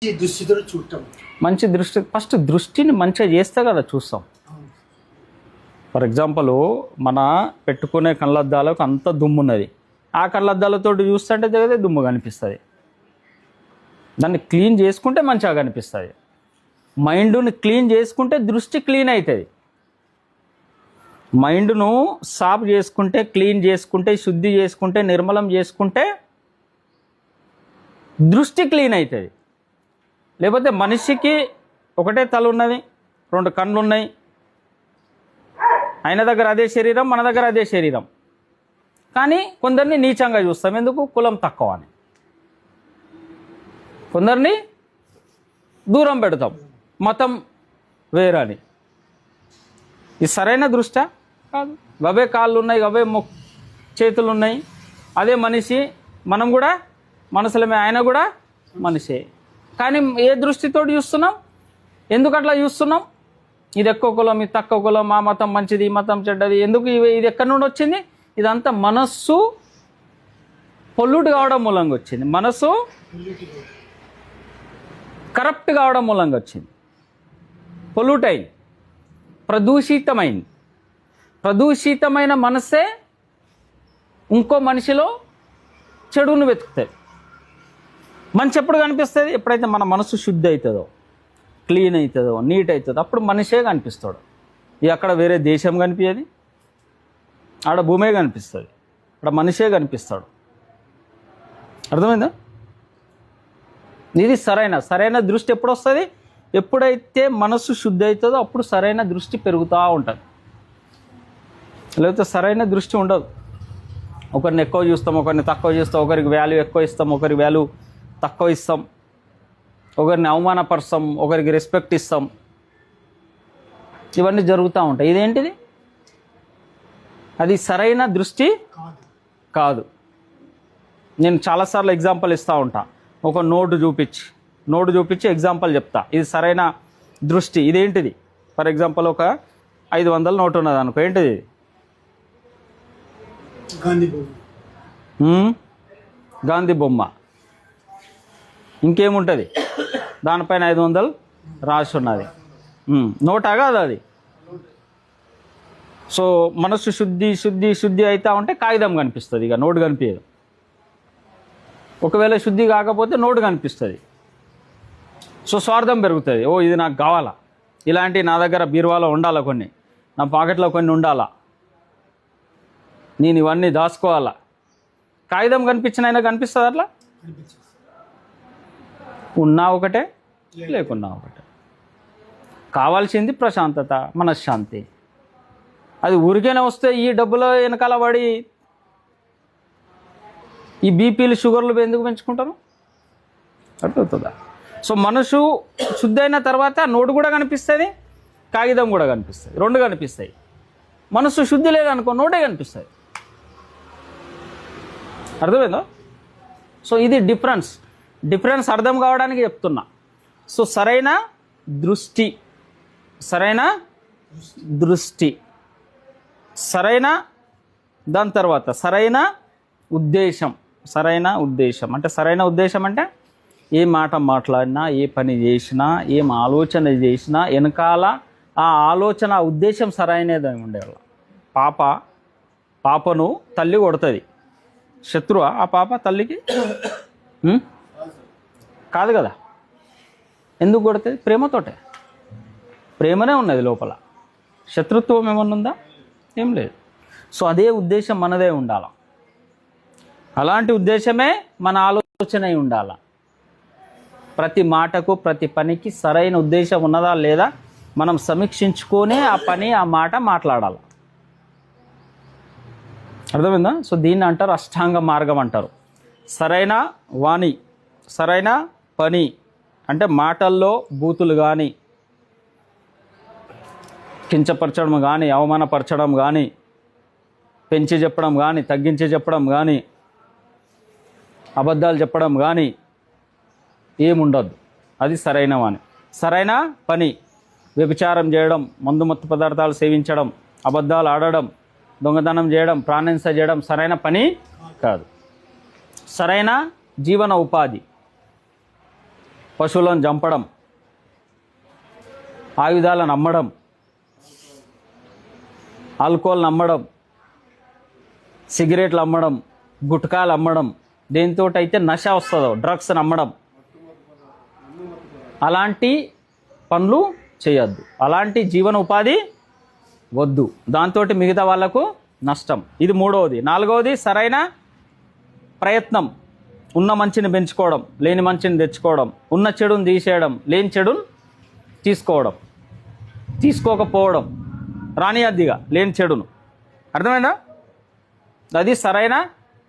ఈ దృష్టితో చూడటం మంచి దృష్టి, ఫస్ట్ దృష్టిని మంచిగా చేస్తే కదా చూస్తాం. ఫర్ ఎగ్జాంపుల్ మన పెట్టుకునే కళ్ళద్దాలకు అంత దుమ్ము ఉన్నది, ఆ కళ్ళద్దాలతో చూస్తుంటే జరిగితే దుమ్ము కనిపిస్తుంది. దాన్ని క్లీన్ చేసుకుంటే మంచిగా కనిపిస్తుంది. మైండ్ని క్లీన్ చేసుకుంటే దృష్టి క్లీన్ అవుతుంది. మైండ్ను సాఫ్ చేసుకుంటే, క్లీన్ చేసుకుంటే, శుద్ధి చేసుకుంటే, నిర్మలం చేసుకుంటే దృష్టి క్లీన్ అవుతుంది. లేకపోతే మనిషికి ఒకటే తల ఉన్నది, 2 కళ్ళు ఉన్నాయి, ఆయన దగ్గర అదే శరీరం, మన దగ్గర అదే శరీరం, కానీ కొందరిని నీచంగా చూస్తాం. ఎందుకు? కులం తక్కువ అని. కొందరిని దూరం పెడతాం, మతం వేరని. ఇది సరైన దృష్టి కాదు. గవే కాళ్ళు ఉన్నాయి, గవే చేతులు ఉన్నాయి, అదే మనిషి, మనం కూడా మనసులమే, ఆయన కూడా మనిషే. కానీ ఏ దృష్టితో చూస్తున్నాం? ఎందుకు అట్లా చూస్తున్నాం? ఇది ఎక్కువ కులం, ఇది తక్కువ కులం, ఆ మతం మంచిది, ఈ మతం చెడ్డది, ఎందుకు? ఇది ఎక్కడి నుండి వచ్చింది? ఇదంతా మనస్సు పొల్యూట్ కావడం మూలంగా వచ్చింది. మనస్సు కరప్ట్ కావడం మూలంగా వచ్చింది. పొల్యూట్ అయింది, ప్రదూషితమైంది. ప్రదూషితమైన మనసే ఇంకో మనిషిలో చెడును వెతుకుతుంది. మంచి ఎప్పుడు కనిపిస్తుంది? ఎప్పుడైతే మన మనసు శుద్ధి అవుతుందో, క్లీన్ అవుతుందో, నీట్ అవుతుందో, అప్పుడు మనిషే కనిపిస్తాడు. ఇక అక్కడ వేరే దేశం కనిపించేది, ఆడ భూమే కనిపిస్తుంది, అక్కడ మనిషే కనిపిస్తాడు. అర్థమైందా? ఇది సరైన దృష్టి ఎప్పుడు వస్తుంది? ఎప్పుడైతే మనసు శుద్ధి అవుతుందో అప్పుడు సరైన దృష్టి పెరుగుతూ ఉంటుంది. లేకపోతే సరైన దృష్టి ఉండదు. ఒకరిని ఎక్కువ చూస్తాం, ఒకరిని తక్కువ చూస్తాం, ఒకరికి వాల్యూ ఎక్కువ ఇస్తాం, ఒకరికి వాల్యూ తక్కువ ఇస్తాం, ఒకరిని అవమానపరుస్తాం, ఒకరికి రెస్పెక్ట్ ఇస్తాం. ఇవన్నీ జరుగుతూ ఉంటాయి. ఇదేంటిది? అది సరైన దృష్టి కాదు. నేను చాలాసార్లు ఎగ్జాంపుల్ ఇస్తూ ఉంటా. ఒక నోటు చూపించి ఎగ్జాంపుల్ చెప్తా. ఇది సరైన దృష్టి. ఇదేంటిది? ఫర్ ఎగ్జాంపుల్ ఒక 500 నోటు ఉన్నది అనుకో, ఏంటిది? గాంధీ బొమ్మ. ఇంకేముంటుంది? దానిపైన 500 రాసి ఉన్నది. నోటా కాదు అది. సో మనసు శుద్ధి అవుతా ఉంటే కాగితం కనిపిస్తుంది, ఇక నోటు కనిపించదు. ఒకవేళ శుద్ధి కాకపోతే నోటు కనిపిస్తుంది. సో స్వార్థం పెరుగుతుంది. ఓ ఇది నాకు కావాలా, ఇలాంటి నా దగ్గర బీరువాలో ఉండాలా, కొన్ని నా పాకెట్లో కొన్ని ఉండాలా, నేను ఇవన్నీ దాచుకోవాలా. కాగితం కనిపించిన అయినా కనిపిస్తుంది అట్లా? ఉన్నా ఒకటే, లేకున్నా ఒకటే. కావాల్సింది ప్రశాంతత, మనశ్శాంతి. అది ఊరికైనా వస్తే ఈ డబ్బుల వెనకాల పడి ఈ బీపీలు, షుగర్లు ఎందుకు పెంచుకుంటారు? అర్థమవుతుందా? సో మనసు శుద్ధి అయిన తర్వాత నోటు కూడా కనిపిస్తుంది, కాగితం కూడా కనిపిస్తుంది, 2 కనిపిస్తాయి. మనసు శుద్ధి లేదనుకో, నోటే కనిపిస్తుంది. అర్థమైందా? సో ఇది డిఫరెన్స్ అర్థం కావడానికి చెప్తున్నా. సో సరైన దృష్టి, దాని తర్వాత సరైన ఉద్దేశం అంటే సరైన ఉద్దేశం అంటే ఏ మాట మాట్లాడినా, ఏ పని చేసినా, ఏం ఆలోచన చేసినా వెనకాల ఆ ఆలోచన, ఆ ఉద్దేశం సరైనది ఉండేవాళ్ళ. పాపను తల్లి కొడుతుంది. శత్రువా ఆ పాప తల్లికి? కాదు కదా. ఎందుకు కొడుతుంది? ప్రేమతోటే. ప్రేమనే ఉన్నది లోపల. శత్రుత్వం ఏమన్నా ఉందా? ఏం లేదు. సో అదే ఉద్దేశం మనదే ఉండాలి. అలాంటి ఉద్దేశమే మన ఆలోచన ఉండాలి. ప్రతి మాటకు, ప్రతి పనికి సరైన ఉద్దేశం ఉన్నదా లేదా మనం సమీక్షించుకొనే ఆ పని, ఆ మాట మాట్లాడాలి. అర్థమైందా? సో దీన్ని అంటారు అష్టాంగ మార్గం అంటారు. సరైన వాణి, సరైన పని అంటే మాటల్లో బూతులు కానీ, కించపరచడం కానీ, అవమానపరచడం కానీ, పెంచి చెప్పడం కానీ, తగ్గించి చెప్పడం కానీ, అబద్ధాలు చెప్పడం కానీ ఏముండద్దు. అది సరైన వాణి. సరైన పని వ్యభిచారం చేయడం, మందు మత్తు పదార్థాలు సేవించడం, అబద్ధాలు ఆడడం, దొంగతనం చేయడం, ప్రాణహింస చేయడం సరైన పని కాదు. సరైన జీవన ఉపాధి పశువులను చంపడం, ఆయుధాలను అమ్మడం, ఆల్కహాల్ని అమ్మడం, సిగరెట్లు అమ్మడం, గుట్కాలు అమ్మడం, దేనితోటైతే నశ వస్తుందో డ్రగ్స్ని అమ్మడం, అలాంటి పనులు చేయొద్దు. అలాంటి జీవన ఉపాధి వద్దు. దాంతో మిగతా వాళ్ళకు నష్టం. ఇది మూడవది. నాలుగవది సరైన ప్రయత్నం. ఉన్న మంచిని పెంచుకోవడం, లేని మంచిని తెచ్చుకోవడం, ఉన్న చెడుని తీసేయడం, లేని చెడుని తీసుకోకపోవడం, రానియద్దిగా లేని చెడును. అర్థమైందా? అది సరైన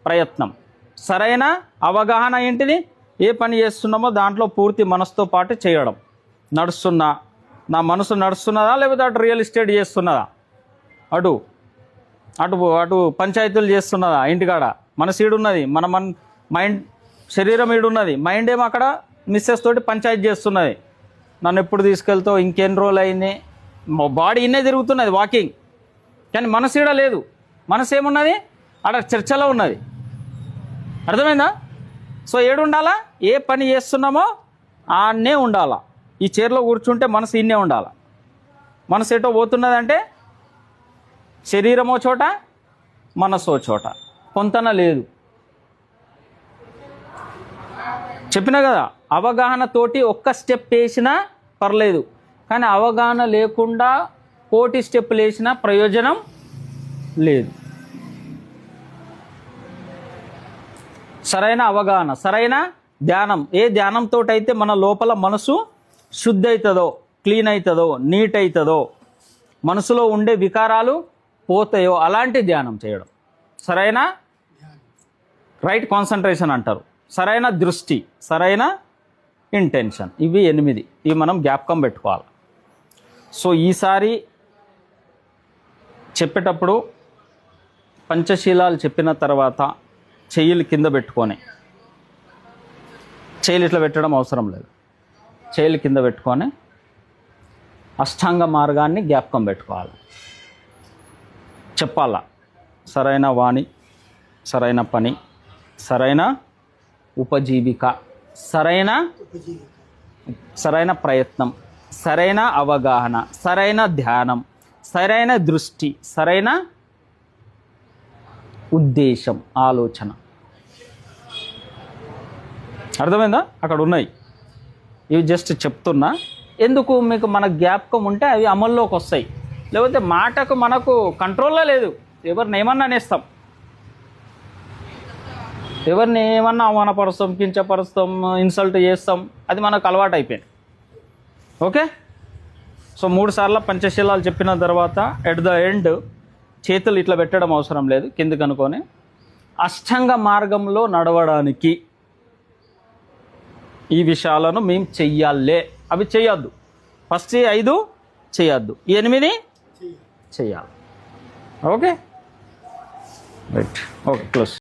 ప్రయత్నం. సరైన అవగాహన ఏంటిది? ఏ పని చేస్తున్నామో దాంట్లో పూర్తి మనసుతో పాటు చేయడం. నడుస్తున్నా, నా మనసు నడుస్తున్నదా లేకపోతే అటు రియల్ ఎస్టేట్ చేస్తున్నదా, అటు అటు అటు పంచాయతీలు చేస్తున్నదా, ఇంటికాడ మనసు ఈడున్నది, మన మైండ్ శరీరం ఈడున్నది, మైండ్ ఏమో అక్కడ మిస్సెస్ తోటి పంచాయతీ చేస్తున్నది. నన్ను ఎప్పుడు తీసుకెళ్తావు, ఇంకెన్ని రోజులు అయింది, బాడీ ఇన్నే తిరుగుతున్నది వాకింగ్, కానీ మనసు ఈడ లేదు. మనసు ఏమున్నది? అక్కడ చర్చలో ఉన్నది. అర్థమైందా? సో ఏడు ఉండాలా? ఏ పని చేస్తున్నామో ఆడనే ఉండాలా. ఈ చైర్లో కూర్చుంటే మనసు ఇన్నే ఉండాలా. మనసు ఎటో పోతున్నదంటే శరీరమో చోట, మనసో చోట, పొంతన లేదు. చెప్పినా కదా, అవగాహనతోటి ఒక్క స్టెప్ వేసినా పర్లేదు, కానీ అవగాహన లేకుండా కోటి స్టెప్పులు వేసినా ప్రయోజనం లేదు. సరైన అవగాహన, సరైన ధ్యానం. ఏ ధ్యానంతో అయితే మన లోపల మనసు శుద్ధి అవుతుందో, క్లీన్ అవుతుందో, నీట్ అవుతుందో, మనసులో ఉండే వికారాలు పోతాయో అలాంటి ధ్యానం చేయడం. సరైన రైట్ కాన్సన్ట్రేషన్ అంటారు, సరైన దృష్టి, సరైన ఇంటెన్షన్. ఇవి 8. ఇవి మనం జ్ఞాపకం పెట్టుకోవాలి. సో ఈసారి చెప్పేటప్పుడు పంచశీలాలు చెప్పిన తర్వాత చెయ్యిలు కింద పెట్టుకొని, చెయ్యిలు ఇట్లా పెట్టడం అవసరం లేదు, చెయ్యిలు కింద పెట్టుకొని అష్టాంగ మార్గాన్ని జ్ఞాపకం పెట్టుకోవాలి. చెప్పాలా, సరైన వాణి, సరైన పని, సరైన ఉపజీవిక, సరైన ప్రయత్నం, సరైన అవగాహన, సరైన ధ్యానం, సరైన దృష్టి, సరైన ఉద్దేశం, ఆలోచన. అర్థమైందా? అక్కడ ఉన్నాయి. ఇవి జస్ట్ చెప్తున్నా ఎందుకు మీకు, మన జ్ఞాపకం ఉంటే అవి అమల్లోకి వస్తాయి. లేకపోతే మాటకు మనకు కంట్రోల్లో లేదు. ఎవరిని ఏమన్నా అనేస్తాం, ఎవరిని ఏమన్నా అవమానపరుస్తాం, కించపరుస్తాం, ఇన్సల్ట్ చేస్తాం. అది మనకు అలవాటు అయిపోయింది. ఓకే. సో 3 సార్లు పంచశీలాలు చెప్పిన తర్వాత ఎట్ ద ఎండ్ చేతులు ఇట్లా పెట్టడం అవసరం లేదు, కిందకి అనుకొని అష్టాంగ మార్గంలో నడవడానికి ఈ విషయాలను మేము చెయ్యాలే. అవి చేయొద్దు. ఫస్ట్ 5 చేయొద్దు, 8 చేయాలి. Okay right. Okay close.